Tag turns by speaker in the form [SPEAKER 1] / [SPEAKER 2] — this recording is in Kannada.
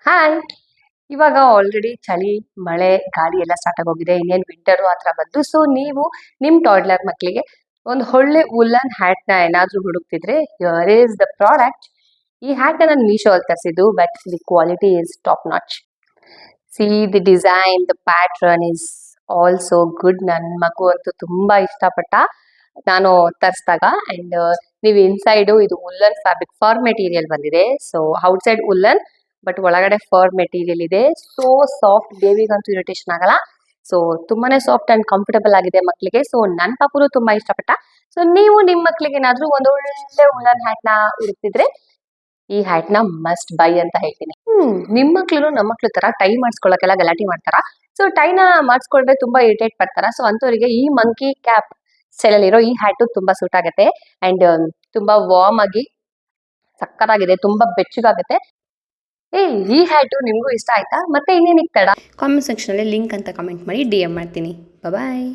[SPEAKER 1] ಹಾಯ್. ಇವಾಗ ಆಲ್ರೆಡಿ ಚಳಿ, ಮಳೆ, ಗಾಳಿ ಎಲ್ಲ ಸ್ಟಾರ್ಟ್ ಆಗೋಗಿದೆ. ಇನ್ನೇನು ವಿಂಟರು ಆ ಥರ ಬಂತು. ಸೊ ನೀವು ನಿಮ್ಮ ಟಾಡ್ಲರ್ ಮಕ್ಕಳಿಗೆ ಒಂದು ಒಳ್ಳೆ ವುಲನ್ ಹ್ಯಾಟ್ನ ಏನಾದರೂ ಹುಡುಕ್ತಿದ್ರೆ ಹಿಯರ್ ಈಸ್ ದ ಪ್ರಾಡಕ್ಟ್. ಈ ಹ್ಯಾಟ್ನ ನಾನು ಮೀಶೋ ಅಲ್ಲಿ ತರಿಸಿದ್ದು, but the quality is top notch. See the design, the pattern is also good. ನನ್ನ ಮಗು ಅಂತೂ ತುಂಬಾ ಇಷ್ಟಪಟ್ಟ ನಾನು ತರಿಸಿದಾಗ. ಅಂಡ್ ನೀವು ಇನ್ಸೈಡು ಇದು ವುಲ್ಲನ್ ಫ್ಯಾಬ್ರಿಕ್ ಫರ್ ಮೆಟೀರಿಯಲ್ ಬಂದಿದೆ. ಸೊ ಔಟ್ಸೈಡ್ ವುಲ್ಲನ್ ಬಟ್ ಒಳಗಡೆ ಫರ್ ಮೆಟೀರಿಯಲ್ ಇದೆ. ಸೋ ಸಾಫ್ಟ್, ಬೇಬಿಗಂತೂ ಇರಿಟೇಷನ್ ಆಗಲ್ಲ. ಸೊ ತುಂಬಾನೇ ಸಾಫ್ಟ್ ಅಂಡ್ ಕಂಫರ್ಟಬಲ್ ಆಗಿದೆ ಮಕ್ಕಳಿಗೆ. ಸೊ ನನ್ನ ಪಾಪುನು ತುಂಬಾ ಇಷ್ಟಪಟ್ಟ. ಸೊ ನೀವು ನಿಮ್ಮ ಮಕ್ಕಳಿಗೆ ಏನಾದ್ರೂ ಒಂದು ಒಳ್ಳೆ ವುಲನ್ ಹ್ಯಾಟ್ನ ಹುಡುಕ್ತಿದ್ರೆ ಈ ಹ್ಯಾಟ್ನ ಮಸ್ಟ್ ಬೈ ಅಂತ ಹೇಳ್ತೀನಿ. ನಿಮ್ಮ ಮಕ್ಳು ನಮ್ಮ ಮಕ್ಳು ತರ ಟೈ ಮಾಡಿಸ್ಕೊಳ್ಳೋಕೆಲ್ಲ ಗಲಾಟೆ ಮಾಡ್ತಾರ. ಸೊ ಟೈನ ಮಾಡಿಸ್ಕೊಂಡ್ರೆ ತುಂಬಾ ಇರಿಟೇಟ್ ಪಡ್ತಾರ. ಸೊ ಅಂತವರಿಗೆ ಈ ಮಂಕಿ ಕ್ಯಾಪ್ ಸ್ಟೈಲ್ ಇರೋ ಈ ಹ್ಯಾಟು ತುಂಬಾ ಸೂಟ್ ಆಗುತ್ತೆ. ಅಂಡ್ ತುಂಬಾ ವಾರ್ಮ್ ಆಗಿ ಸಕ್ಕತ್ತಾಗಿದೆ, ತುಂಬಾ ಬೆಚ್ಚಗಾಗುತ್ತೆ. ಈ ಹ್ಯಾಟು ನಿಮಗೂ ಇಷ್ಟ ಆಯ್ತಾ? ಮತ್ತೆ ಇನ್ನೇನಿಗೆ ತಡ?
[SPEAKER 2] ಕಾಮೆಂಟ್ ಸೆಕ್ಷನಲ್ಲಿ ಲಿಂಕ್ ಅಂತ ಕಮೆಂಟ್ ಮಾಡಿ DM ಮಾಡ್ತೀನಿ. ಬಾಯ್.